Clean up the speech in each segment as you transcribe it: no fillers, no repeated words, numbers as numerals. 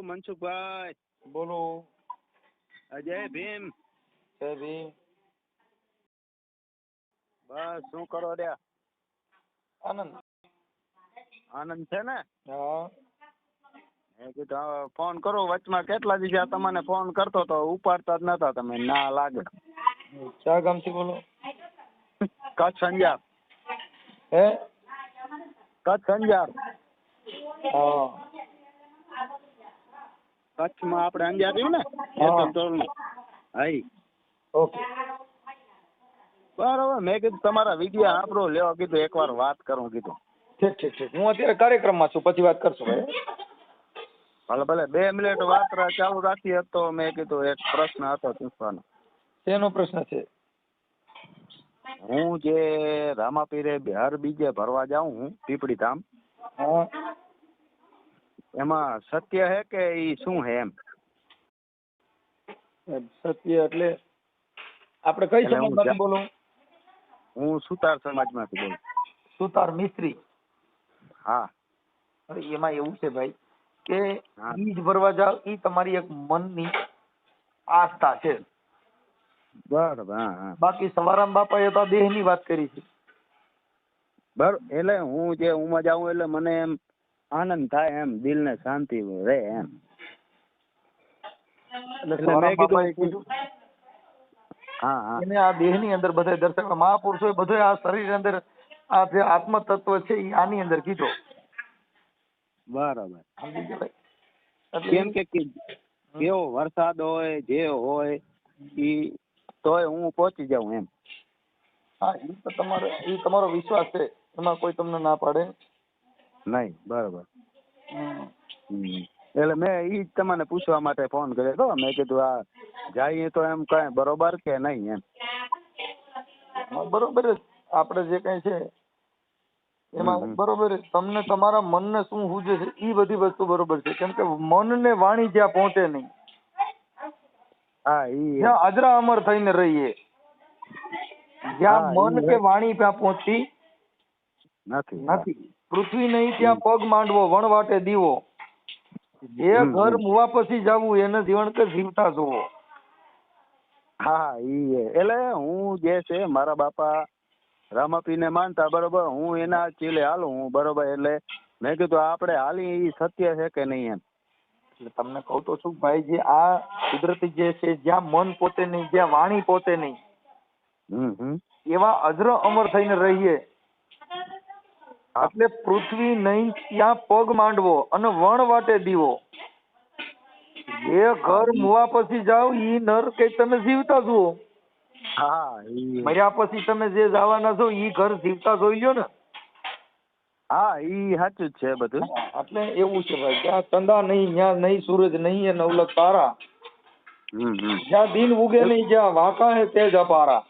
મનસુખભાઈ. બોલો. અજય ભીમ. જય ભીમ. બસ શું કરો રહ્યા? આનંદ. આનંદ છે ને? હા. મેં કીધું ફોન કરો. વચમાં કેટલા દિવસ તમને ફોન કરતો તો ઉપાડતા જ નતા તમે. ના લાગે. ક્યાં ગામથી બોલો? કચ્છ અંજાર. હે? કચ્છ અંજાર. હા. કચ્છમાં આપણે અંજાર રહ્યું ને? હા. ઓકે. બરાબર. મેં કીધું તમારા વિડીયો આપણો લેવા કીધું એકવાર વાત કરું કીધું. ઠીક. હું અત્યારે કાર્યક્રમમાં છું, પછી વાત કરશું ભાઈ. ભલે 2 મિનિટ વાત ચાલુ રાખીએ તો મેં કીધું એક પ્રશ્ન હતો પૂછવાનો. શેનો પ્રશ્ન છે? હું જે રામાપીરે હર બીજે ભરવા જાઉં હું પીપળી ધામ, હા. એમાં સત્ય હે કે ઈ શું હે એમ? સત્ય એટલે આપણે કઈ સમાજમાંથી બોલો? હું સુતાર સમાજમાંથી બોલું. સુતાર મિસ્ત્રી. હા. એમાં એવું છે ભાઈ કે હા. બીજ ભરવા જાવ ઈ તમારી એક મનની આસ્થા છે. બરાબર. હા. બાકી સવારામ બાપાએ તો દેહની વાત કરી છે. બરાબર. એટલે હું જે ઉમાં જાઉં એટલે મને એમ આનંદ થાય, એમ દિલને શાંતિ રહે એમ. એટલે સવારામ બાપાએ કીધું હા. એને આ દેહની અંદર બધા દર્શાવ્યા. મહાપુરુષોએ બધો આ શરીર અંદર આ જે આત્મ તત્વ છે એ આની અંદર કીધો. બરાબર. સમજી ગયા ભાઈ? કેમ કે કેવો વરસાદ હોય જે હોય ઈ તોય હું પહોંચી જાઉં એમ. હા, ઈ તમારો વિશ્વાસ છે, એમાં કોઈ તમને ના પાડે નહીં. બરાબર. એટલે મેં ઈ જ તમને પૂછવા માટે ફોન કર્યો હતો. મેં કીધું આ જઈએ તો એમ કઈ બરોબર કે નહીં એમ. બરોબર જ. આપણે જે કઈ છે એમાં બરોબર જ. તમને તમારા મનને શું સૂજે છે ઈ બધી વસ્તુ બરોબર છે. કેમ કે મન ને વાણી જ્યાં પહોંચે નહીં, હા, જ્યાં અજરા અમર થઈને રહીએ, જ્યાં મન કે વાણી ત્યાં પહોંચતી નથી. પૃથ્વી નહીં ત્યાં પગ માંડવો, વણવાટે દીવો. જે ઘર મુવા પછી જવું એને જીવન કે જીવતા જોવો. હા, એટલે હું જે છે મારા બાપા રામાપીને માનતા. બરોબર. હું એના ચીલે હાલું હું. બરોબર. એટલે મેં કીધું આપણે હાલી ઈ સત્ય છે કે નહીં એમ. એટલે તમને કહું તો છું ભાઈ, જે આ કુદરતી જે છે, જ્યાં મન પોતે નહીં, જ્યાં વાણી પોતે નહીં, એવા અજર અમર થઈને રહીએ. એટલે પૃથ્વી નહીં ત્યાં પગ માંડવો અને વણવાટે દીવો. એ ઘર મુવા પછી જાવ ઈ નર કે તમે જીવતા જુઓ. હા. મર્યા પછી તમે જે જવાના છો ઈ ઘર જીવતા જોઈ લો ને. હા, ઈ સાચું જ છે બધું. એટલે એવું છે ભાઈ, જ્યાં ચંદા નહીં, ત્યાં નહીં સૂરજ નહીં, એ નવલખ તારા. જ્યાં દિન ઉગે નહીં, જ્યાં વાંકા હે તેજ અપારા.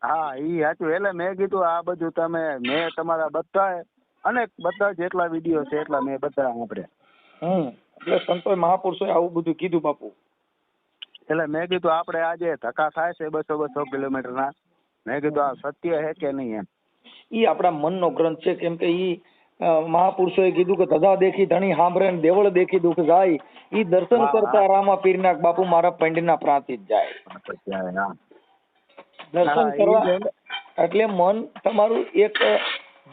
હા, ઈ સાચું. એટલે મેં કીધું આ બધું મેં તમારા બધા જેટલા વિડીયો છે એટલા મેં બધા સાંભળ્યા. એટલે સંતોષ મહાપુરુષોએ આવું બધું કીધું બાપુ. એટલે મેં કીધું આપણે આજે ધક્કા થાય છે 200 કિલોમીટરના, મેં કીધું આ સત્ય છે કે નહીં એમ. ઈ આપણા મનનો ગ્રંથ છે. કેમ કે ઈ મહાપુરુષોએ કીધું કે ધજા દેખી ધણી સાંભળે ને દેવળ દેખી દુઃખ જાય. ઈ દર્શન કરતા રામા પીરના બાપુ મારા પંડના પ્રાંતિ જ જાય. દર્શન કરવા એટલે મન તમારું એક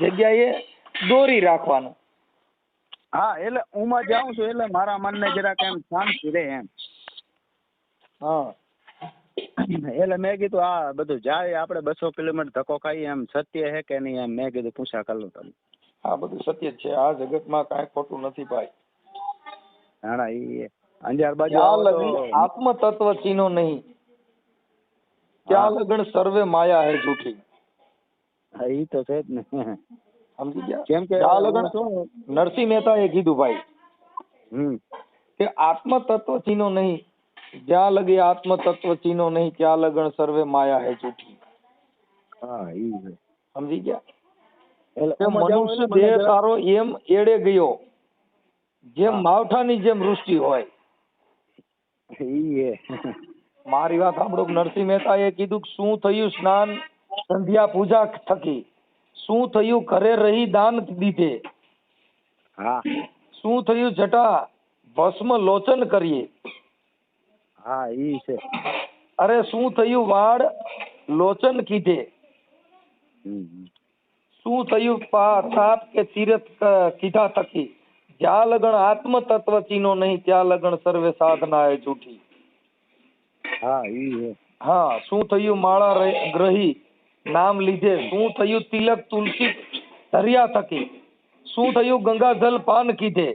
જગ્યાએ દોરી રાખવાનું. હા, એટલે હું જાઉં છું એટલે મારા મનને જરાક એમ શાંતિ રહે એમ. હા. એટલે મેં કીધું આ બધું જાય આપણે 200 કિલોમીટર ધક્કો ખાઈએ એમ સત્ય છે કે નહીં એમ. મેં કીધું પૂછા કરું તમને. આ બધું સત્ય જ છે. આ જગતમાં કાંઈ ખોટું નથી ભાઈ. હા, ઈ અંજાર બાજુ આત્મ તત્વ ચીનો નહીં, ત્યાં લગન સર્વે માયા હે જૂઠી. હા, ઈ તો છે જ ને. સમજી ગયા? કેમ કે નરસિંહ મહેતા એ કીધું ભાઈ કે આત્મ તત્વ ચીનો નહીં, જ્યાં લગે આત્મ તત્વ ચીનો નહીં, ત્યાં લગન સર્વે માયા હે જૂઠી. હા, ઈ સમજી ગયા? એટલે મનુષ્ય દેહ તારો એમ એડે ગયો જેમ માવઠાની જેમ વૃષ્ટિ હોય. મારી વાત સાંભળો. નરસિંહ મહેતા એ કીધું શું થયું સ્નાન સંધ્યા પૂજા થકી, શું થયું ઘરે રહી દાન દીધે, શું થયું જટા ભસ્મ લોચન કરીએ. હા ઈ છે. અરે શું થયું વાળ લોચન કીધે. શું થયું તાપ કે તીરથ કીધા થકી. જ્યાં લગણ આત્મ તત્વ ચીનો નહીં ત્યાં લગણ સર્વે સાધના એ જૂઠી. હા ઈ છે. હા શું થયું માળા ગ્રહી નામ લીધે. શું થયું તિલક તુલસી ધર્યા થકી. શું થયું ગંગા જલ પાન કીધે.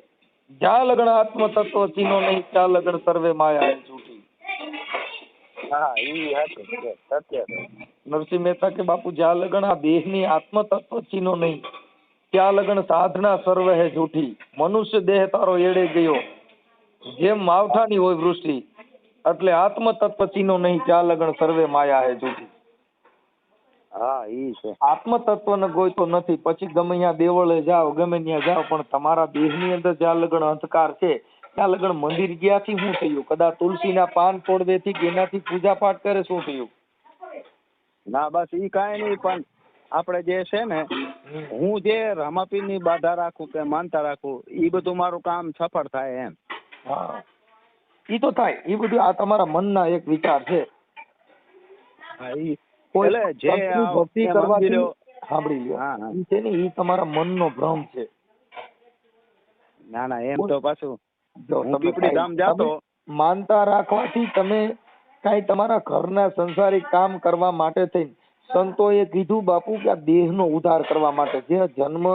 જ્યાં લગણ આત્મ તત્વ ચીનો નહીં ત્યાં લગણ સર્વે માયા એ જૂઠી. હા ઈ સાચું છે, સત્ય છે. નરસિંહ મહેતા કે બાપુ જ્યાં લગણ આ દેહ ની આત્મ તત્વ ચીનો નહીં ત્યાં લગણ સાધના સર્વ હે જૂઠી. મનુષ્ય દેહ તારો એડે ગયો જેમ માવઠાની હોય વૃષ્ટિ. એટલે આત્મ તત્વ ચીનો નહીં ત્યાં લગણ સર્વે માયા હે જૂઠી. હા ઈ છે. આત્મ તત્વ ને ગોઈતો નથી પછી ગમે ત્યાં દેવળે જાઓ ગમે ત્યાં જાઓ પણ તમારા દેહ ની અંદર જ્યાં લગણ અંધકાર છે ત્યાં લગણ મંદિર ગયાથી શું થયું? કદાચ તુલસીના પાન તોડવેથી કે એનાથી પૂજા પાઠ કરે શું થયું? ના બસ ઈ કાંઈ નહીં, પણ આપણે જે છે ને હું જે રામાપીર ની બાધા રાખું કે માનતા રાખું ઈ બધું મારું કામ સફળ થાય એમ. હા ઈ તો થાય. ઈ બધું આ તમારા મનના એક વિચાર છે. હા ઈ એટલે જે ભક્તિ કરવાથી સાંભળી લો હા ઈ છે ને ઈ તમારા મનનો ભ્રમ છે. ના ના એમ તો પાછું જો હું તમે પીપળી ધામ જાતો માનતા રાખવાથી તમે કઈ તમારા ઘરના સંસારિક કામ કરવા માટે થઈ સંતોએ કીધું બાપુ કે આ દેહનો ઉદ્ધાર કરવા માટે, જે જન્મ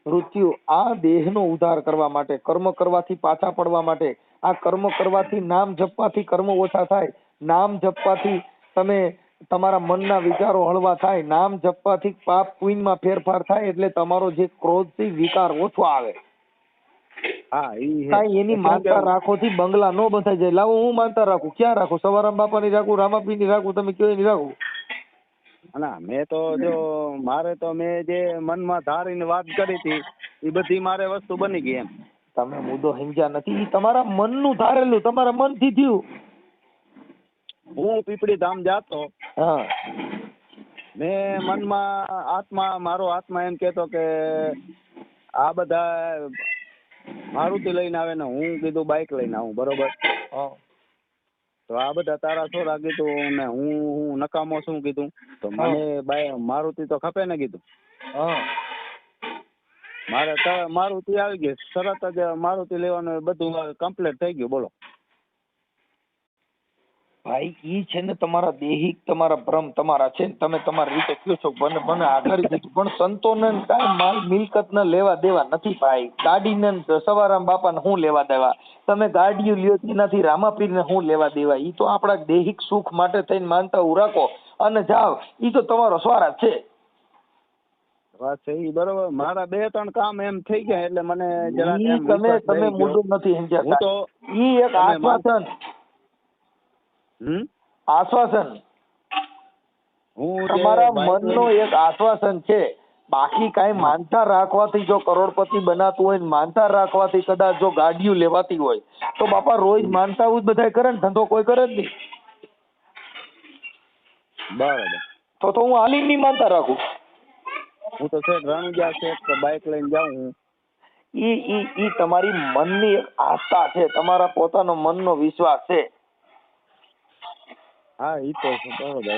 મૃત્યુ આ દેહનો ઉદ્ધાર કરવા માટે, કર્મ કરવાથી પાછા પડવા માટે. આ કર્મ કરવાથી નામ જપવાથી કર્મ ઓછા થાય, નામ જપવાથી તમે તમારા મનના વિચારો હળવા થાય, નામ જપવાથી પાપ પુણ્યમાં ફેરફાર થાય એટલે તમારો જે ક્રોધથી વિકાર ઓછો આવે. હા ઈ કાંઈ એની માનતા રાખોથી બંગલા નો બંધાઈ જાય. લાવો હું માનતા રાખું, ક્યાં રાખું? સવારામ બાપાની રાખું, રામાપીરની રાખું, તમે કયો એની રાખું? ના મેં તો જો મારે તો મેં જે મનમાં ધારીને વાત કરી હતી એ બધી મારે વસ્તુ બની ગઈ એમ. તમે મુદ્દો સમજ્યા નથી. ઈ તમારા મનનું ધારેલું, તમારા મનથી થયું. હું પીપળી ધામ જાતો, હા મેં મનમાં મારો આત્મા એમ કેતો કે આ બધા મારુતિ લઈને આવે ને હું કીધું બાઇક લઈને આવું, બરોબર? તો આ બધા તારા છોરા કીધું ને હું નકામો શું કીધું, તો મને મારુતિ તો ખપે ને કીધું. મારે મારુતિ આવી ગઈ, તરત જ મારુતિ લેવાનું બધું કમ્પ્લીટ થઈ ગયું. બોલો ભાઈ, ઈ છે ને તમારા દેહિક તમારા ભ્રમ તમારા છે ને તમે તમારી રીતે કયો છો મને આઘારી દીધું. પણ સંતોને કાંઈ માલ મિલકત ને લેવા દેવા નથી ભાઈ. ગાડીને સવારામ બાપાને શું લેવા દેવા? તમે ગાડીઓ લ્યો એનાથી રામાપીરને શું લેવા દેવા? ઈ તો આપણા દેહિક સુખ માટે થઈને માનતા રાખો અને જાઓ, ઈ તો તમારો સ્વાર્થ છે. વાત છે ઈ બરોબર. મારા 2-3 કામ એમ થઈ ગયા એટલે મને જરા તમે મુદ્દો નથી સમજ્યા. હું તો ઈ એક આશ્વાસન આશ્વાસન તમારા મનનો એક આશ્વાસન છે. બાકી કાંઈ માનતા રાખવાથી જો કરોડપતિ બનાતું હોય ને માનતા રાખવાથી કદાચ જો ગાડીઓ લેવાતી હોય તો બાપા રોજ માનતા જ બધા કરે ને, ધંધો કોઈ કરે જ નહીં. બરાબર. તો હું હાલીની માનતા રાખું. હું તો છે રણુજા છે બાઇક લઈને જાઉં હું. ઈ તમારી મનની એક આસ્થા છે, તમારા પોતાનો મનનો વિશ્વાસ છે. હા ઈ તો બરોબર.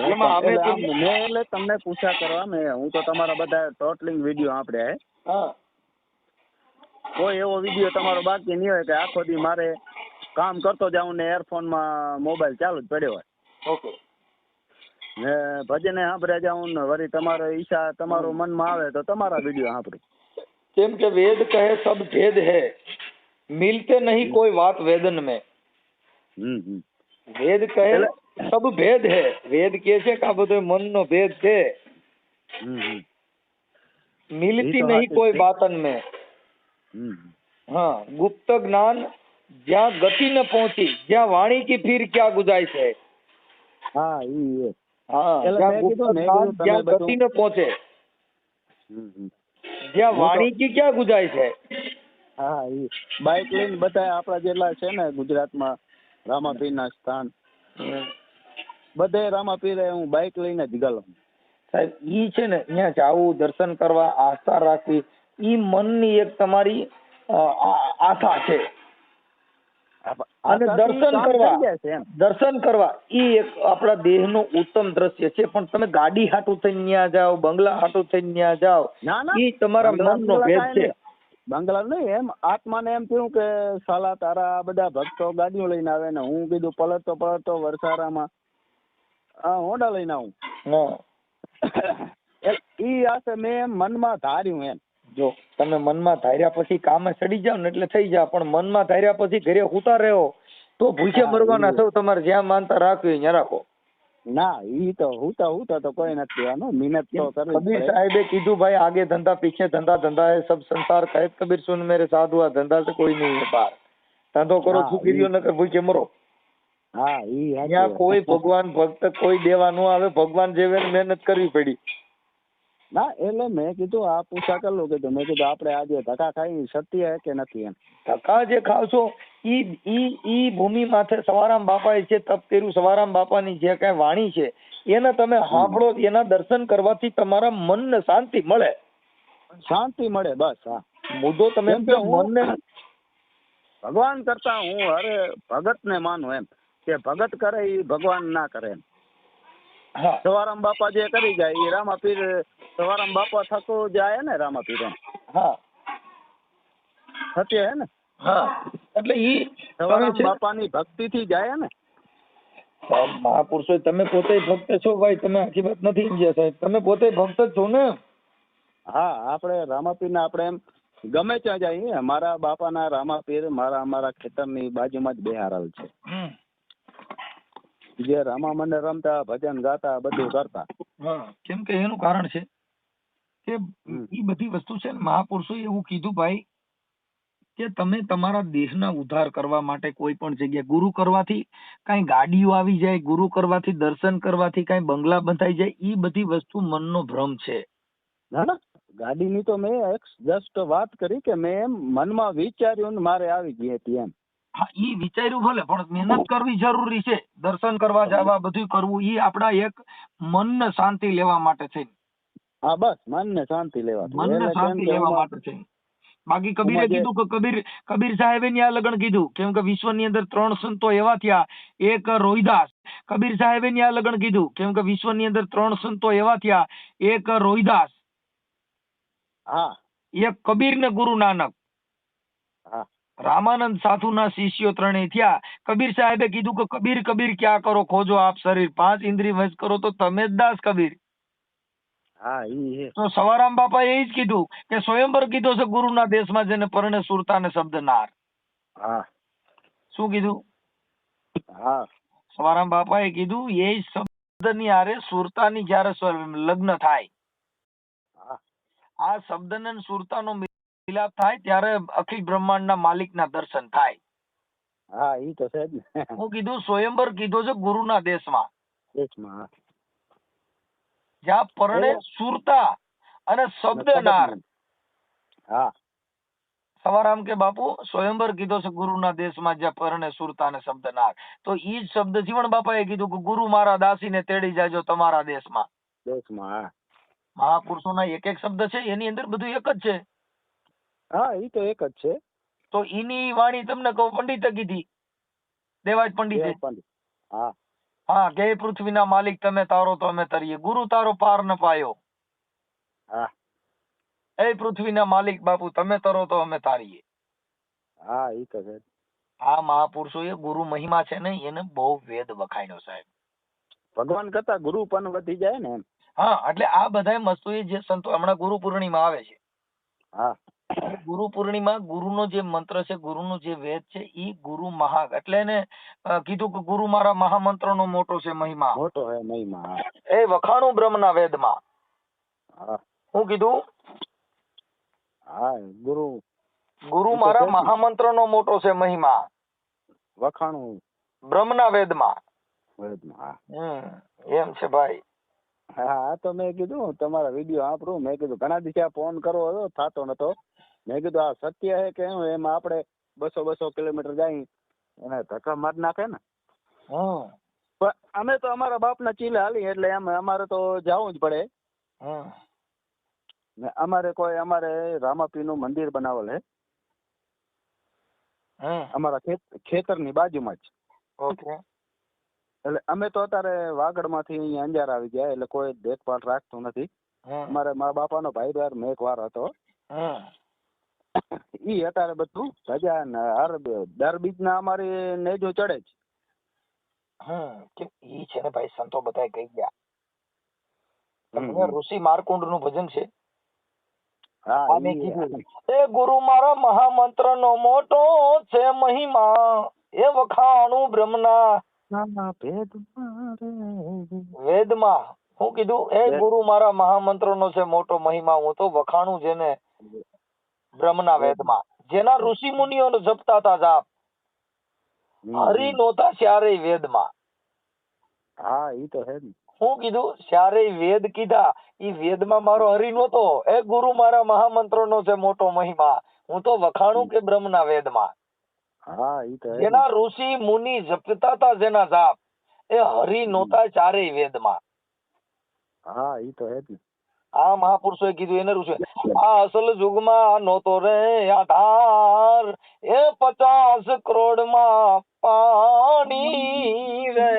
એટલે તમને પૂછ્યા કરવા હું તો તમારા બધા ટોટલિંગ વિડીયો આપણે કોઈ એવો વિડીયો તમારો બાકી નહીં હોય કે આખો દી મારે કામ કરતો જાઉં ને એરફોનમાં મોબાઈલ ચાલુ જ પડ્યો હોય. ઓકે. ને ભજને સાંભળ્યા જાઉં ને વળી તમારો ઈચ્છા તમારું મનમાં આવે તો તમારા વિડીયો સાંભળું. કેમ કે વેદ કહે સબ ભેદ હૈ, મિલતે નહીં કોઈ વાત વેદન में. વેદ કહે સબ ભેદ હે. વેદ કે છે કે આ બધો મનનો ભેદ છે. મિલતી નહીં કોઈ બાતન में. हाँ, गुप्त ज्ञान જ્યાં ગતિ ન પહોંચી, જ્યાં વાણી की फिर क्या गुंजाइश है. હા ઈ હા, જ્યાં ગતિ ન પહોંચે, જ્યાં વાણી की क्या गुंजाइश है. હા ઈ બાઇક લઈને બધા આપણા જેટલા છે ને ગુજરાતમાં રામાપીરના સ્થાન બધે રામાપીરે હું બાઇક લઈને જ ગયો સાહેબ. ઈ છે ને અહીંયા જાવું, દર્શન કરવા, આસ્થા રાખવી, ઈ મનની એક તમારી આશા છે. અને દર્શન કરવા ઈ એક આપણા દેહનું ઉત્તમ દ્રશ્ય છે. પણ તમે ગાડી હાટું થઈને ન્યા જાઓ, બંગલા હાટું થઈને ન્યા જાઓ, ઈ તમારા મનનો ભેદ છે. બંગલા નહીં, એમ આત્માને એમ થયું કે સાલા તારા બધા ભક્તો ગાડીઓ લઈને આવે ને હું કીધું પલટતો વરસારામાં હોન્ડા લઈને આવું. ઈ આશે મેં એમ મનમાં ધાર્યું. એમ જો તમે મનમાં ધાર્યા પછી કામે ચડી જાવ ને એટલે થઈ જાય, પણ મનમાં ધાર્યા પછી ઘરે હુતા રહ્યો તો ભૂખે મરવાના છો. તમારે જ્યાં માનતા રાખવી ત્યાં રાખો. ના ઈ તો હુતા તો કોઈ નથી કહેવાનું, મહેનત તો કરવી. કબીર સાહેબે કીધું ભાઈ આગે ધંધા પીછે ધંધા, ધંધા है सब संसार कहे कबीर सुन मेरे साधु, आ धंधा से कोई नहीं है पार. ધંધો કરો ફૂકીરીઓ નકર ભૂખે મરો. હા ઈ ત્યાં કોઈ ભગવાન ભક્ત કોઈ દેવા ન આવે, ભગવાન જેવે મહેનત કરવી પડી. ના એટલે મેં કીધું આ પૂછા કરલું કીધું, મેં કીધું આપણે આજે ધક્કા ખાઈ સત્ય હે કે નથી. એમ ધક્કા જે ખાવશો ઈ ભૂમિ માથે સવારામ બાપાએ જે તપ કર્યું, સવારામ બાપાની જે કઈ વાણી છે એને તમે સાંભળો, એના દર્શન કરવાથી તમારા મનને શાંતિ મળે. શાંતિ મળે બસ. હા મુદ્દો તમે મનને ભગવાન કરતા હું અરે ભગત ને માનું, એમ કે ભગત કરે એ ભગવાન ના કરે. એમ સવારામ બાપા જે કરી જાય એ રામાપીર સવારામ બાપા થતો જાય ને રામાપીર. એમ હા સત્ય હે ને. હા એટલે ઈ સવારામ બાપાની ભક્તિ થી જાય ને. મહાપુરુષો તમે પોતે ભક્ત છો ભાઈ, તમે આખી વાત નથી સમજ્યા સાહેબ, તમે પોતે ભક્ત જ છો ને. હા આપણે રામાપીર ના આપણે એમ ગમે ત્યાં જાય. મારા બાપા ના રામાપીર અમારા ખેતરની બાજુમાં જ બેહારેલ છે. જે રામા મંડળ રમતા, ભજન ગાતા, બધું કરતા. કેમ કે એનું કારણ છે કે એ બધી વસ્તુ છે ને, મહાપુરુષોએ એવું કીધું ભાઈ કે તમે તમારા દેશના ઉદ્ધાર કરવા માટે કોઈ પણ જગ્યાએ ગુરુ કરવાથી કઈ ગાડીઓ આવી જાય, ગુરુ કરવાથી દર્શન કરવાથી કઈ બંગલા બંધાઈ જાય, એ બધી વસ્તુ મનનો ભ્રમ છે. ના ના ગાડીની તો મેં જસ્ટ વાત કરી કે મેં એમ મનમાં વિચાર્યું ને મારે આવી ગઈ હતી. એમ હા ઈ વિચાર્યું ભલે, પણ મહેનત કરવી જરૂરી છે. દર્શન કરવા જવા બધું કરવું ઈ આપડા એક મનને શાંતિ લેવા માટે છે. હા બસ મનને શાંતિ લેવા માટે છે. બાકી કબીરે કીધું કે કબીર સાહેબે ન્યા લગન કીધું, કેમ કે વિશ્વની અંદર 3 સંતો એવા થયા. એક રોહિદાસ. કબીર સાહેબે ન્યા લગન કીધું, કેમ કે વિશ્વની અંદર 3 સંતો એવા થયા. એક રોહિદાસ, હા એક કબીર ને ગુરુ નાનક. હા રામાનંદ સાધુ ના શિષ્યો 3 થયા. કબીર સાહેબે કીધું કે કબીર કબીર ક્યાં કરો ખોજો આપ શરીર, 5 ઇન્દ્રિય વશ કરો તો તમે જ દાસ કબીર. હા ઈ તો સવારામ બાપા એ જ કીધું કે સ્વયંવર કીધો છે ગુરુના દેશમાં જેને પરણે સુરતા ને શબ્દ નાર. હા શું કીધું? હા સવારામ બાપા એ કીધું એ શબ્દ ની હારે સુરતાની જયારે લગ્ન થાય, આ શબ્દ ને સુરતા નો મિલાપ થાય ત્યારે અખિલ બ્રહ્માંડ ના માલિક ના દર્શન થાય. હા ઈ તો છે જ ને. હું કીધું સ્વયંવર કીધો છે ગુરુના દેશમાં, જ્યાં પરણે સુરતા અને શબ્દ નાર. હા સવારામ કે બાપુ સ્વયંવર કીધો છે ગુરુના દેશમાં જ્યાં પરણે સુરતા અને શબ્દ નાર. તો ઈ જ શબ્દ જીવણ બાપાએ કીધું કે ગુરુ મારા દાસીને તેડી જાજો તમારા દેશમાં. મહાપુરુષોના એક એક શબ્દ છે એની અંદર બધું એક જ છે. હા ઈ તો એક જ છે. તો ઈની વાણી તમને કહું પંડિતે કીધી, દેવાજ પંડિતે. હા હા કે પૃથ્વીના માલિક તમે તારો તો અમે તરીએ, ગુરુ તારો પાર ન પાયો. હા એ પૃથ્વીના માલિક બાપુ તમે તરો તો અમે તારીએ. હા ઈ તો છે. આ મહાપુરુષોએ ગુરુ મહિમા છે ને એને બહુ વેદ વખાણ્યો સાહેબ. ભગવાન કરતા ગુરુ પણ વધી જાય ને એમ. હા એટલે આ બધા વસ્તુ જે સંતો હમણાં ગુરુ પૂર્ણિમા આવે છે. હા ગુરુ પૂર્ણિમા ગુરુનો જે મંત્ર છે, ગુરુનો જે વેદ છે ઈ ગુરુ મહા, એટલે એને કીધું કે ગુરુ મારા મહામંત્રનો મોટો છે મહિમા. મોટો છે મહિમા. એ વખાણું બ્રહ્મના વેદમાં. હા હું કીધું? હા ગુરુ મારા મહામંત્રનો મોટો છે મહિમા. વખાણું બ્રહ્મના વેદમાં. એમ છે ભાઈ. હા તો મેં કીધું તમારા વિડીયો સાંભળું, મેં કીધું ઘણા દિવસે ફોન કરવો હતો થતો નતો. મેં કીધું આ સત્ય છે કે એમાં આપણે 200 કિલોમીટર જાય એને ધક્કા મારી નાખે ને. પણ અમે તો અમારા બાપના ચીલે હાલી એટલે એમ અમારે તો જવું જ પડે. અમારે રામાપીર નું મંદિર બનાવેલ છે. અમારા ખેતરની બાજુમાં જ. ઓકે. એટલે અમે તો અત્યારે વાગડમાંથી અહીંયા અંજાર આવી ગયા, એટલે કોઈ દેખભાળ રાખતું નથી. અમારે મારા બાપાનો ભાઈદાર મેઘવાર હતો. ઈ અત્યારે બધું સજા ને દર બીજના અમારી નેજો ચડે જ. ઈ છે ને ભાઈ, સંતો બધા કહી ગયા. તમને ઋષિ માર્કુંડ નું ભજન છે? હા, એ ગુરુ મારા મહામંત્ર નો મોટો છે મહિમા, એ વખાણું બ્રહ્મના વેદમાં. શું કીધું? એ ગુરુ મારા મહામંત્ર નો છે મોટો મહિમા, હું તો વખાણું જેને બ્રહ્મના વેદમાં. જેના ઋષિ મુનિઓ જપતા હતા જાપ, હરિ નોતા ચારેય વેદમાં. હા, ઈ તો હે. શું કીધું? ચારેય વેદ કીધા, ઈ વેદમાં મારો હરિ નહોતો. એ ગુરુ મારા મહામંત્રો નો છે મોટો મહિમા, હું તો વખાણું કે બ્રહ્મના વેદમાં. હા, ઈ તો જેના ઋષિ મુનિ જપતા હતા જેના જાપ, એ હરિ નહોતા ચારેય વેદમાં. હા, ઈ તો હે. આ મહાપુરુષોએ કીધું એને ઋષિ. આ અસલ યુગમાં નહોતો રે આધાર, એ 50 કરોડમાં પાણી રે.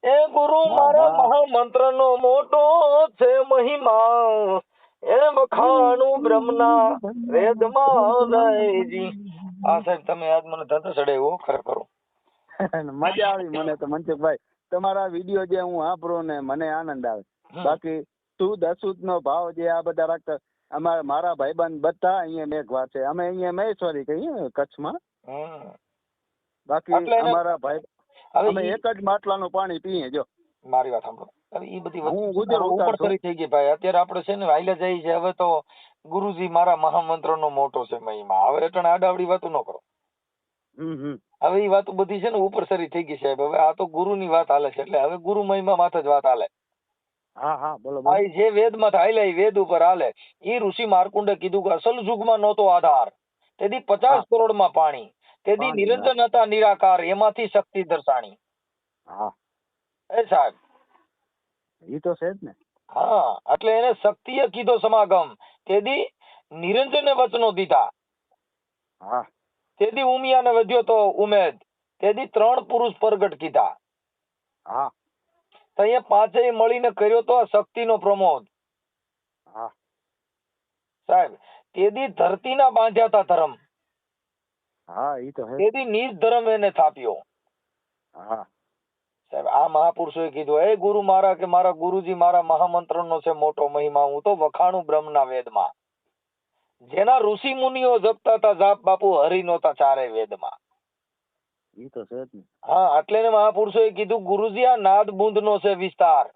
એ ગુરુ મારા મહામંત્ર નો મોટો છે મહિમા, એ વખાણું બ્રહ્મના વેદમાં રહીજી. આ સાહેબ તમે આજ મને ધંધો ચડાવ્યો ખરેખર. મજા આવી મને તો મનસુખભાઈ, તમારા વિડીયો જે હું સાંભળું ને મને આનંદ આવે. બાકી શુદ્ધ અશુદ્ધ નો ભાવ જે આ બધા રાખતા, અમારા મારા ભાઈબંધ બધા અહીંયા મેઘવાર છે. અમે અહીંયા મહેશ્વરી કહીએ કચ્છમાં. બાકી અમારા ભાઈ અમે એક જ માટલાનું પાણી પીએ. જો મારી વાત સાંભળો, હવે ઈ બધી વસ્તુ થઈ ગઈ ભાઈ. અત્યારે આપણે છે ને હાઈલે જઈએ છે. હવે તો ગુરુજી મારા મહામંત્ર નો મોટો છે મહિમા. હવે એટલે આડાવડી વાતો ન કરો. હવે ઈ વાતો બધી છે ને ઉપર સરી થઈ ગઈ સાહેબ. હવે આ તો ગુરુ ની વાત હાલે છે, એટલે હવે ગુરુ મહિમા માથે જ વાત હાલે. હા હા બોલો. જે વેદ માં હાલે એ વેદ ઉપર હાલે. ઈ ઋષિ માર્કુંડે કીધું કે અસલ યુગમાં નહોતો આધાર, તેથી 50 કરોડમાં પાણી, તેથી નિરંજન હતા નિરાકાર, એમાંથી શક્તિ દર્શાણી. હા એ સાહેબ ઈ તો છે જ ને. હા, એટલે એને શક્તિએ કીધો સમાગમ, તેથી નિરંજને વચનો દીધા. હા, તેથી ઉમિયાને વધ્યો તો ઉમેદ, તેથી 3 પુરુષ પ્રગટ કીધા. હા, તો અહીંયા પાંચેય મળીને કર્યો તો શક્તિનો પ્રમોદ. હા સાહેબ, તેથી ધરતીના બાંધ્યા હતા ધર્મ. હા ઈ તો હે. તેથી નિજ ધર્મ એને થાપ્યો. હા સાહેબ, આ મહાપુરુષોએ કીધું, એ ગુરુ મારા કે મારા ગુરુજી મારા મહામંત્રનો છે મોટો મહિમા, હું તો વખાણું બ્રહ્મના વેદમાં. જેના ઋષિ મુનિઓ જપતા હતા જાપ, બાપુ હરિ નહોતા ચારે વેદમાં. ઈ તો છે જ ને. હા, એટલે ને મહાપુરુષોએ કીધું, ગુરુજી આ નાદ બુંદ નો છે વિસ્તાર,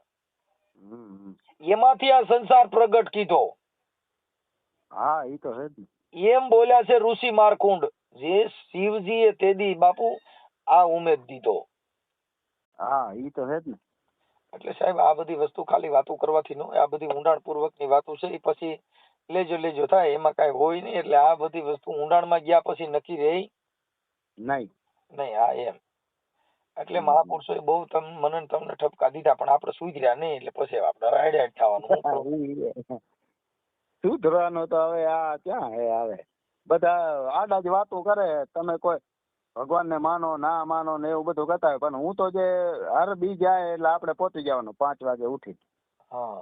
એમાંથી આ સંસાર પ્રગટ કીધો. હા ઈ તો છે જ ને. એમ બોલ્યા છે ઋષિ માર્કુંડ, જે શિવજીએ તેદી બાપુ આ ઉમેદ દીધો. હા ઈ તો છે જ ને. એટલે સાહેબ આ બધી વસ્તુ ખાલી વાતો કરવાથી નો, આ બધી ઊંડાણ પૂર્વક ની વાતો છે. એ પછી લેજો થાય, એમાં કઈ હોય નહીં. એટલે આ બધી વસ્તુ ઊંડાણ માં ગયા પછી નક્કી રહી નહીં. હા એમ. એટલે મહાપુરુષોએ બહુ મને તમને ઠપકા દીધા, પણ આપણે સુધર્યા નહીં. એટલે પછી આપણે રાઈડ થવાનું. સુધરવાનું તો હવે આ ક્યાં હે. આવે બધા આડા જ વાતો કરે. તમે કોઈ ભગવાન ને માનો ના માનો ને એવું બધું કરતા હોય, પણ હું તો જે હર બી જાય એટલે આપણે પહોંચી જવાનું 5 વાગે ઉઠી. હા,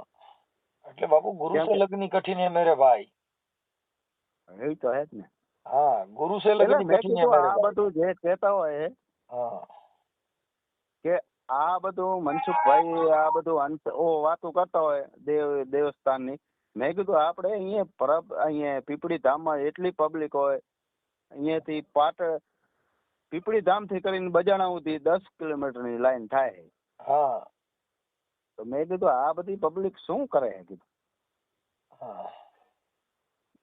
એટલે બાપુ ગુરુ સે લગ્ન કઠિન હે મેરે ભાઈ. એ તો હે જ ને. હા, ગુરુ સે લગ્ન કઠિન હે મેરે ભાઈ. આ બધું જે કહેતા હોય કે આ બધું મનસુખભાઈ આ બધું વાતો કરતા હોય દેવસ્થાનની, મેં કીધું આપણે અહીંયા પીપળી ધામમાં એટલી પબ્લિક હોય, અહીંયાથી પીપળી ધામ થી કરીને બજાણા સુધી 10 કિલોમીટરની લાઈન થાય. હા, તો મેં કીધું આ બધી પબ્લિક શું કરે છે કીધું.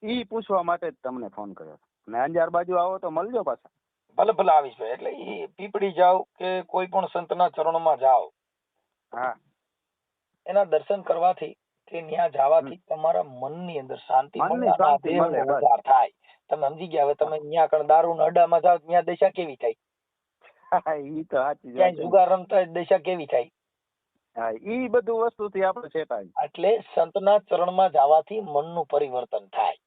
ઈ પૂછવા માટે જ તમને ફોન કર્યો. ને અંજાર બાજુ આવો તો મળજો પાછા. ભલે ભલે આવીશ ભાઈ. એટલે ઈ પીપળી જાવ કે કોઈ પણ સંતના ચરણોમાં જાવ, હા, એના દર્શન કરવાથી કે ત્યાં જવાથી તમારા મનની અંદર શાંતિ મળે થાય. તમે સમજી ગયા. હવે તમે ત્યાં કણ દારૂ ના અડ્ડામાં જાવ, ત્યાં દશા કેવી થાય? ઈ તો સાચી. ત્યાં જુગાર રમતા દશા કેવી થાય? હા, ઈ બધું વસ્તુથી આપણે ચેતાય. એટલે સંતના ચરણમાં જવાથી મનનું પરિવર્તન થાય.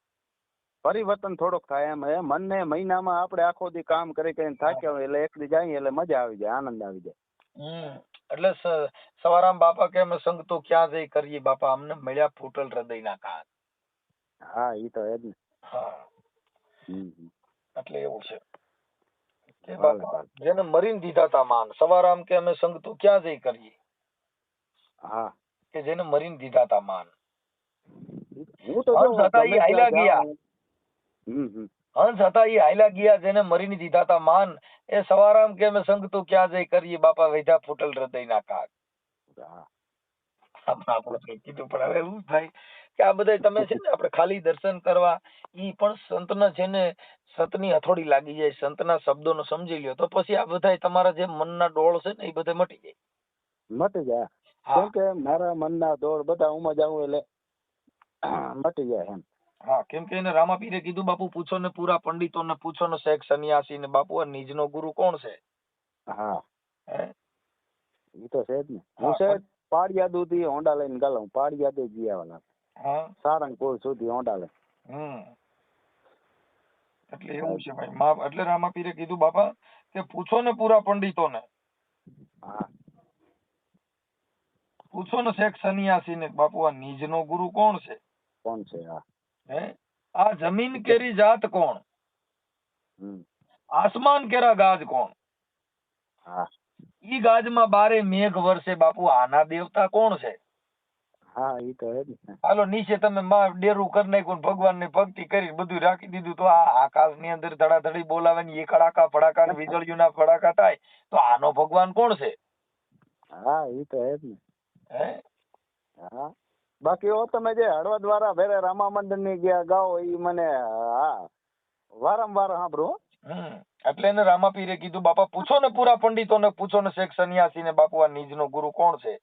પરિવર્તન થોડોક થાય એમ. એ મનને મહિનામાં આપણે આખો દી કામ કરી કરીને થાક્યા હોય એટલે એક દી જઈએ એટલે મજા આવી જાય, આનંદ આવી જાય. એટલે સવારામ બાપા કે અમે સંગ તો ક્યાં જઈ કરીએ બાપા, અમને મળ્યા ફૂટલ હૃદયના કાન. હા ઈ તો એ જ ને. હા હમ. એટલે એવું છે કે બાપા જેને મરીને દીધા તા માન, સવારામ કે અમે સંગ તો ક્યાં જઈ કરીએ. હા કે જેને મરીને દીધા તા માન. હું તો હંસ હતા ઈ હાલ્યા ગયા. હંસ હતા ઈ હાલ્યા ગયા, જેને મરીને દીધા તા માન. એ સવારામ કે અમે સંગ તો ક્યાં જઈ કરીએ બાપા, વેધા ફૂટલ હૃદયના કાન. આપણે કીધું પણ હવે એવું થાય કે આ બધા તમે છે ને આપણે ખાલી દર્શન કરવા, ઈ પણ સંતના છે ને સંતની હથોડી લાગી જાય, સંતના શબ્દોનો સમજી લ્યો તો પછી આ બધા તમારા જે મનના ડોળ છે ને એ બધા મટી જાય. મટી જાય. કેમ કે મારા મનના ડોળ બધા ઉમાં જાવું એટલે મટી જાય એમ. હા કેમ કે એને રામાપીરે કીધું બાપુ પૂછો ને પૂરા પંડિતો ને, પૂછો ને શેખ સન્યાસી ને, બાપુ આ નિજનો ગુરુ કોણ છે. હા ઈ તો છે જ ને. હું છે પાડિયા દૂધી હોંડા લઈને ગયો, પાડિયા દે જીયાવાલા. સારંગપુર સુધી હોંડા લઈ. એટલે એવું છે ભાઈ. એટલે રામાપીરે કીધું બાપા કે પૂછો ને પૂરા પંડિતો ને, પૂછો ને શેખ સન્યાસી ને, બાપુ આ નિજનો ગુરુ કોણ છે. કોણ છે. આ જમીન કેરી જાત કોણ, આસમાન કેરા ગાજ કોણ, ઈ ગાજમાં બારે મેઘ વર્ષે બાપુ આના દેવતા કોણ છે. હા ઈ તો હે જ. હાલો નીચે તમે ડેરું કરી નાખ્યું, ભગવાન ની ભક્તિ કરી બધું રાખી દીધું, તો આ આકાશ ની અંદર ધડાધડી બોલાવે ને એ કડાકા ફડાકા ને વીજળીઓ ના ફડાકા થાય, તો આનો ભગવાન કોણ છે. હા ઈ તો હે જ ને. હા બાકી ઓ તમે જે હળવદ વાળા ભેરે રામા મંદિર ની ગયા ગાઓ ઈ મને વારંવાર સાંભળું. એટલે એને રામાપીરે કીધું બાપા પૂછો ને પૂરા પંડિતો ને, પૂછો ને શેખ સન્યાસી ને, બાપુ આ નિજ નો ગુરુ કોણ છે.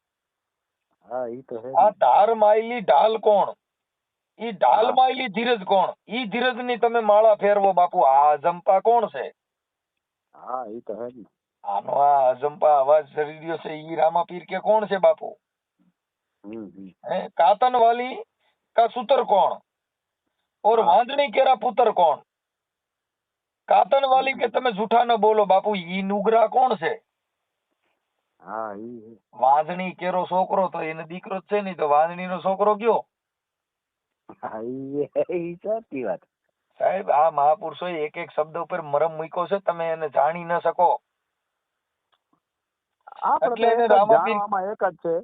હા ઈ તો હે. આ ધાર માયલી ઢાલ કોણ, ઈ ઢાલ માયલી ધીરજ કોણ, ઈ ધીરજ ની તમે માળા ફેરવો બાપુ આ અજંપા કોણ છે. હા ઈ તો હે જ ને. આનો આ અજંપા અવાજ કરી રહ્યો છે ઈ રામાપીર કે કોણ છે બાપુ. કાતન વાલી કા સૂતર કોણ, ઓર વાંદણી કેરા પુત્ર કોણ. કાતન વાલી કે તમે જૂઠા ન બોલો બાપુ, ઈ નુગરા કોણ છે. વાંદણી કેરો છોકરો તો એને દીકરો જ છે નહી, તો વાંદણી નો છોકરો કયો. સાચી વાત સાહેબ. આ મહાપુરુષો એક એક શબ્દ ઉપર મરમ મૂક્યો છે, તમે એને જાણી ન શકો. એટલે એને જાણવામાં એક જ છે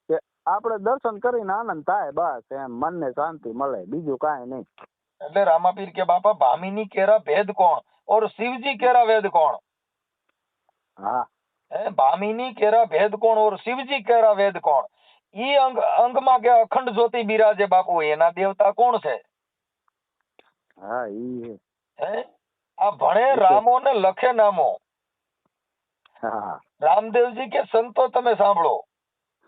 કે આપણે દર્શન કરીને આનંદ થાય, બસ એમ મનને શાંતિ મળે, બીજું કાંઈ નહીં. એટલે રામાપીર કે બાપા ભામિની કેરા ભેદ કોણ, ઓર શિવજી કેરા વેદ કોણ. ભામિની કેરા ભેદ કોણ, ઓર શિવજી કેરા વેદ કોણ. ઈ અંગમાં કે અખંડ જ્યોતિ બિરાજે બાપુ, એના દેવતા કોણ છે. આ ભણે રામો ને લખે નામો. રામદેવજી કે સંતો તમે સાંભળો,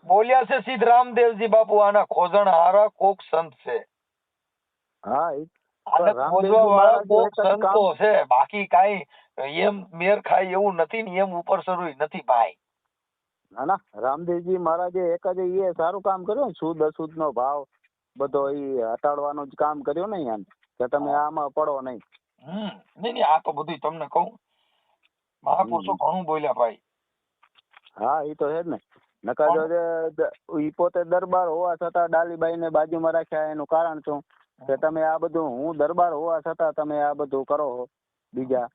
બોલ્યા છે સિદ્ધ રામદેવજી બાપુ, આના ખોજણ હારા કોક સંત છે. સંતો છે, બાકી કઈ એમ મેર ખાય એવું નથી ને એમ ઉપર સરું નથી ભાઈ. ના રામદેવજી મહારાજે એક જ એ સારું કામ કર્યું, શુદ્ધ અશુદ્ધ નો ભાવ બધો ઈ હટાડવાનું જ કામ કર્યું ને એમ, કે તમે આમાં પડો નહીં. નહીં આ તો બધું તમને કહું, મહાપુરુષો ઘણું બોલ્યા ભાઈ. હા ઈ તો છે જ ને. નકા જો ઈ પોતે દરબાર હોવા છતાં ડાલીબાઈ ને બાજુમાં રાખ્યા, એનું કારણ શું કે તમે આ બધું, હું દરબાર હોવા છતાં તમે આ બધું કરો, બીજા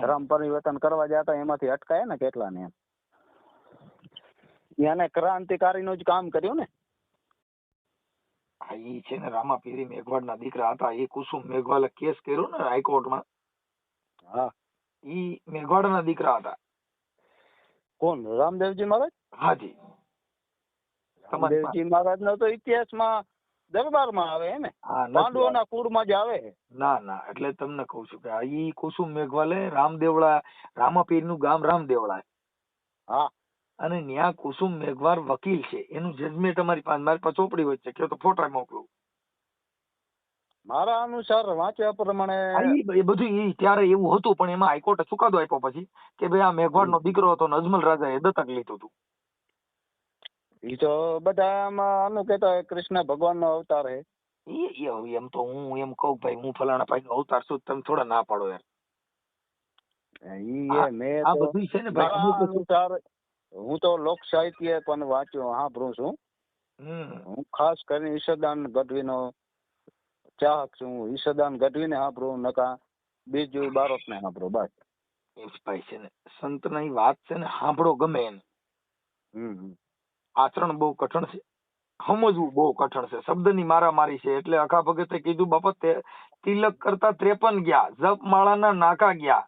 ધર્મ પરિવર્તન કરવા જતા એમાંથી અટકાય ને કેટલા ને એમ. એને ક્રાંતિકારી નું જ કામ કર્યું ને. ઈ છે ને રામાપીર મેઘવાડ ના દીકરા હતા, એ કુસુમ મેઘવાલે કેસ કર્યો ને હાઈકોર્ટમાં. ઈ મેઘવાડ ના દીકરા હતા. કોણ? રામદેવજી મહારાજ? હાજી. રામદેવજી મહારાજ નો તો ઇતિહાસમાં દરબારમાં આવે ને, પાંડવોના કુળમાં જ આવે. ના એટલે તમને કહું છું કે ઈ કુસુમ મેઘવાલે રામદેવળા, રામાપીર નું ગામ રામદેવળા. અને ન્યા કુસુમ મેઘવાલ વકીલ છે, એનું જજમેન્ટ તમારી પાસે, મારી પાસે ચોપડી હોય છે, તો ફોટા મોકલું. મારા અનુસાર વાંચ્યા પ્રમાણે એ બધું ત્યારે એવું હતું, પણ એમાં હાઈકોર્ટે ચુકાદો આપ્યો પછી કે ભાઈ આ મેઘવાડ નો દીકરો હતો, અજમલ રાજા એ દત્તક લીધું હતું. ઈ તો બધા આમાં આનું કેતા કૃષ્ણ ભગવાન નો અવતાર હે. એમ તો હું એમ કહું ભાઈ હું ફલાણા ભાઈ નો અવતાર છું, તમે થોડા ના પાડો યાર. મેં આ તો બધું છે ને ભાઈ મારા અમુક વસ્તુ- અનુસાર હું તો લોક સાહિત્ય પણ વાંચ્યો સાંભળું છું. હું ખાસ કરીને ઈશદાન ગઢવીનો ચાહક છું. હું ઈશદાન ગઢવીને સાંભળું, નકા બીજું બારોટને સાંભળું, બસ. એ ભાઈ છે ને સંતની વાત છે ને સાંભળો ગમે એને. આચરણ બહુ કઠણ છે, સમજવું બહુ કઠણ છે. શબ્દની મારામારી છે. એટલે અખા ભગતે કીધું બાપા તિલક કરતા 53 ગયા, જપ માળાના નાકા ગયા,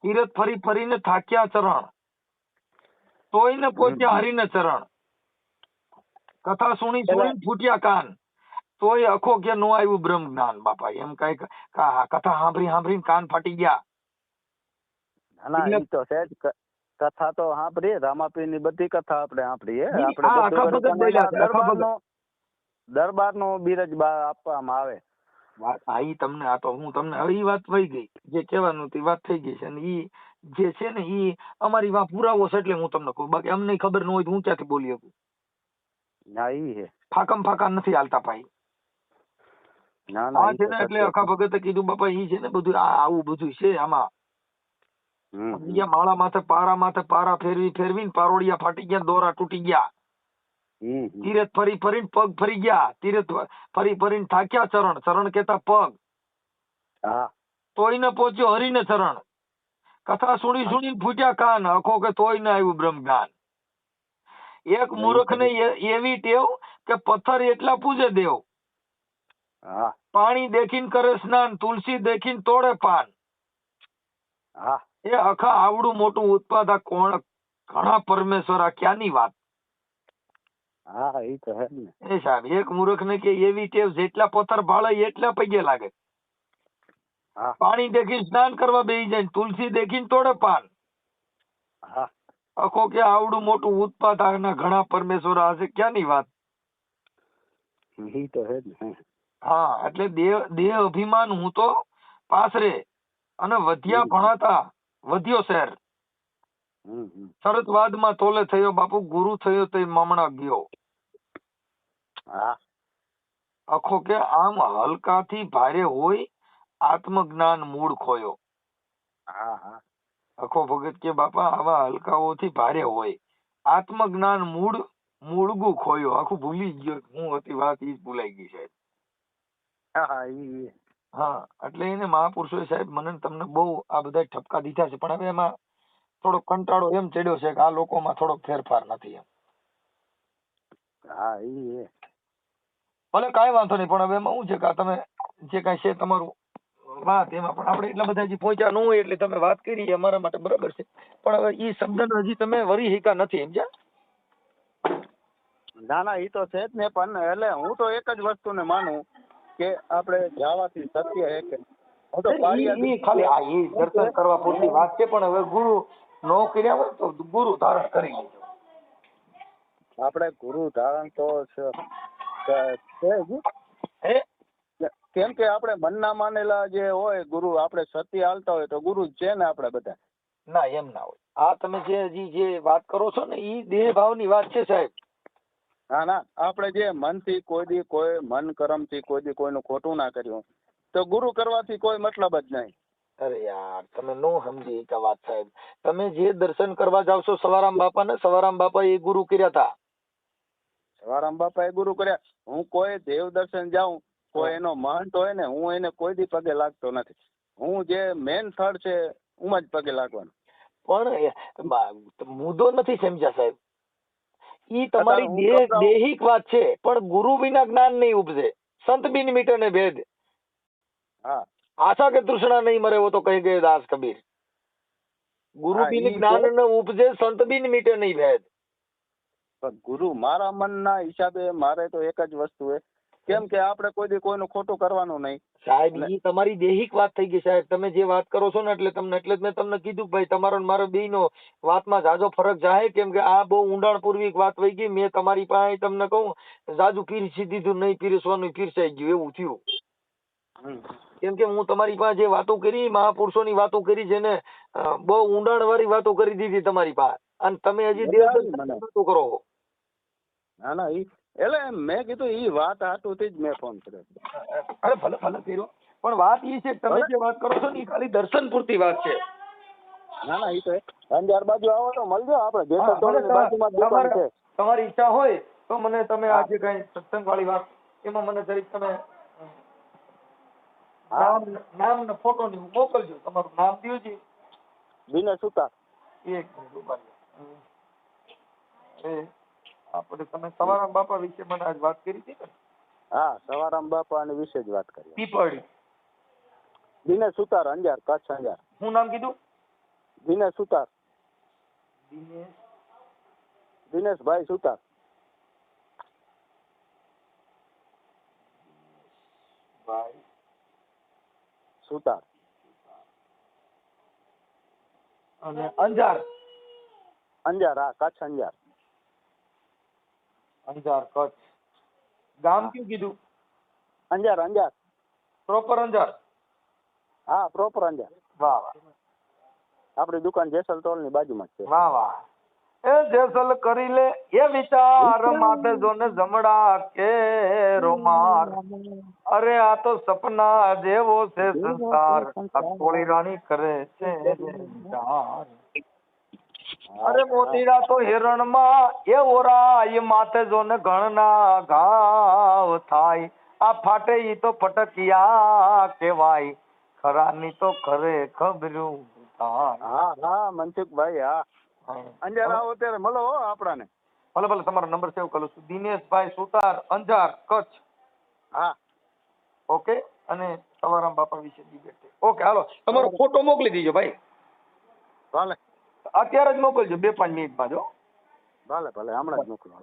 તીરથ ફરી ફરીને થાક્યા ચરણ, તોય ને પહોંચ્યા હરિને ચરણ, કથા સુણી સુણી ફૂટ્યા કાન, તોય અખો કે નો આવ્યું બ્રહ્મ જ્ઞાન. બાપા એમ કઈ કથા સાંભળી સાંભળીને કાન ફાટી ગયા. ના ઈ તો છે જ. કથા તો સાંભળીએ, રામાપીર ની બધી કથા આપણે સાંભળીએ. દરબાર નો બિરજ આપવામાં આવે. ઈ તમને આ તો હું તમને હવે ઈ વાત વહી ગઈ, જે કહેવાનું તે વાત થઈ ગઈ છે. અને ઈ જે છે ને ઈ અમારી વાત પુરાવો છે, એટલે હું તમને કહું. બાકી અમને ખબર ન હોય તો હું ક્યાંથી બોલી શકું? ના ઈ હે ફાકમ ફાકા નથી હાલતા ભાઈ. ના છે ને એટલે અખા ભગતે કીધું બાપા ઈ છે ને બધું આવું બધું છે આમાં. માળા માથે પારા ફેરવી ફેરવીને પારોડિયા ફાટી ગયા, દોરા તૂટી ગયા, તીરથ ફરી ફરીને પગ ફરી ગયા, તીરથ ફરી ફરીને થાક્યા ચરણ, ચરણ કેતા પગ, તોય ને પહોંચ્યો હરિને ચરણ, કથા સુણી સુણી ફૂટ્યા કાન, અખો કે તોય ને આવ્યું બ્રહ્મ જ્ઞાન. એક મૂર્ખ ને એવી ટેવ કે પથ્થર એટલા પૂજે દેવ, પાણી દેખીને કરે સ્નાન, તુલસી દેખીને તોડે પાન. એ અખા આવડું મોટું ઉત્પાદક કોણ, ઘણા પરમેશ્વર, આ ક્યાંની વાત? એ સાહેબ એક મૂર્ખ ને કે એવી ટેવ જેટલા પથ્થર ભાળે એટલા પગે લાગે, પાણી દેખીને સ્નાન કરવા બેસી જાય, તુલસી દેખીને તોડે પાન. અખો કે આવડું મોટું ઉત્પાદક ના ઘણા પરમેશ્વર, આ છે ક્યાંની વાત? હા એટલે દેહ અભિમાન હું તો પાસરે, અને વધ્યા ભણાતા વધ્યો શહેર. શરતવાદ માં તોલે થયો બાપુ, ગુરુ થયો તે મમણા ગયો. અખો કે આમ હલકાથી ભારે હોય, આત્મજ્ઞાન મૂળ ખોયો. અખો ભગત કે બાપા આવા હલકાઓથી ભારે હોય, આત્મજ્ઞાન મૂળગું ખોયો. આખું ભૂલી ગયો હું હતી વાત, ઈ જ ભૂલાઈ ગઈ સાહેબ. હા એટલે એને મહાપુરુષો સાહેબ મને તમને બહુ આ બધા ઠપકા દીધા છે, પણ હવે એમાં થોડો કંટાળો એમ ચડ્યો છે કે આ લોકોમાં થોડો ફેરફાર નથી એમ. ભલે કાંઈ વાંધો નહીં, પણ હવે એમાં શું છે કે તમે જે કાંઈ છે તમારું વાત, એમાં પણ આપણે એટલા બધા હજી પહોંચ્યા ન હોય એટલે તમે વાત કરી અમારા માટે બરાબર છે, પણ હવે ઈ શબ્દ હજી તમે વરી શીખા નથી સમજ્યા? ના ઈ તો છે જ ને. પણ એટલે હું તો એક જ વસ્તુને માનું કે આપણે જવાથી સત્ય હે કે ખાલી દર્શન કરવા પૂરતી વાત છે, પણ હવે ગુરુ નો કર્યા હોય તો ગુરુ ધારણ કરી લેજો. આપણે ગુરુ ધારણ તો છે કેમ કે આપણે મનના માનેલા જે હોય ગુરુ, આપણે સત્ય હાલતા હોય તો ગુરુ જ છે ને આપણે બધા. ના એમ ના હોય. આ તમે જે વાત કરો છો ને ઈ દેહ ભાવની વાત છે સાહેબ. ના આપણે જે મનથી કોઈ મન કર્મથી કોઈ દી કોઈનું ખોટું ના કર્યું તો ગુરુ કરવાથી કોઈ મતલબ જ નહીં. અરે યાર તમે નો સમજી એક વાત સાહેબ. તમે જે દર્શન કરવા જાવ છો સવારામ બાપા ને, સવારામ બાપા એ ગુરુ કર્યા હતા. સવારામ બાપા એ ગુરુ કર્યા. હું કોઈ દેવ દર્શન જાઉં, કોઈ એનો મહંત હોય ને, હું એને કોઈ દી પગે લાગતો નથી. હું જે મેન સ્થળ છે હું જ પગે લાગવાનો. પણ મુદ્દો નથી સમજ્યા સાહેબ. ઈ તમારી દેહિક વાત છે, પણ ગુરુ વિના જ્ઞાન નહીં ઉપજે. સંત બિન મીટે ને ભેદ. આશા કે તૃષ્ણા નહીં મરે, वो तो कह गए दास कबीर. ગુરુ બિન જ્ઞાન ન ઉપજે, સંત બિન મીટે નહીં ભેદ. ગુરુ મારા મનના હિસાબે મારે તો એક જ વસ્તુ છે, કેમ કે આપણે કોઈ દી કોઈનું ખોટું કરવાનું નહીં. સાહેબ ઈ તમારી દેહિક વાત થઈ ગઈ સાહેબ. તમે જે વાત કરો છો ને એટલે જ મેં તમને કીધું ભાઈ તમારો ને મારો બેયનો વાતમાં જાજો ફરક જાય, કેમ કે આ બહુ ઊંડાણપૂર્વક વાત વહી ગઈ. મેં તમારી પાસે તમને કહું જાજુ પીરસી દીધું, નહીં પીરસવાનું પીરસાઈ ગયું એવું થયું. કેમ કે હું તમારી પાસે જે વાતો કરી મહાપુરુષોની વાતો કરી છે ને, બહુ ઊંડાણ વાળી વાતો કરી દીધી તમારી પાસે, અને તમે હજી દેવ વાતો કરો. ના એટલે મેં કીધું ઈ વાત હાટુથી જ મેં ફોન કર્યો. અરે ભલે ભલે કર્યો, પણ વાત ઈ છે કે તમે જે વાત કરો છો ને ઈ ખાલી દર્શન પૂરતી વાત છે. ના ના ઈ તો અંજાર બાજુ આવો તો મળજો, આપણે જેસલ તોરણની બાજુમાં જ દુકાન છે. તમારી ઈચ્છા હોય તો મને તમે આ જે કઈ સત્સંગ વાળી વાત એમાં મને જરીક તમે નામ ને ફોટો ને મોકલજો. તમારું નામ દ્યોજી. દિનેશ સુતાર. એક મિનિટ ઉભા રહ્યો. એ આપણે તમે સવારામ બાપા વિશે મને આજ વાત કરી હતી ને? હા, સવારામ બાપા વિશે જ વાત કરી. પીપળી. દિનેશ સુતાર, અંજાર, કચ્છ અંજાર. શું નામ કીધું? દિનેશ સુતાર. દિનેશભાઈ સુતાર. ભાઈ સુતાર. અને અંજાર. અંજાર, હા, કચ્છ અંજાર. અંજાર કચ્છ. ગામ કયું કીધું? અંજાર અંજાર. પ્રોપર અંજાર? હા, પ્રોપર અંજાર. વાહ વાહ. આપણી દુકાન જેસલ તોરણની બાજુમાં જ છે. વાહ વાહ. એ જેસલ કરી લે એ વિચાર માથે જોને જમડા કે રોમાર. અરે આ તો સપના જેવો છે સંસાર, અકોળી રાણી કરે છે વિચાર. અરે મોતીડા તો હિરણમાં એ ઓરાય, માથે જોને ઘણના ઘાવ થાય. આ ફાટે ઈ તો ફટકિયા કહેવાય, ખરાની તો ખરે ખબર્યું થાય. હા હા મનસુખભાઈ, હા. અંજાર આવો ત્યારે મળો હો આપણાને. ભલે ભલે, તમારો નંબર સેવ કરું છું. દિનેશભાઈ સુતાર, અંજાર કચ્છ. હા. ઓકે. અને સવારામ બાપા વિશે ડિબેટ. ઓકે, હાલો તમારો ફોટો મોકલી દીજો ભાઈ. ભલે અત્યારે જ મોકલજો, 2-5 મિનિટમાં જો. ભલે ભલે, હમણાં જ મોકલો.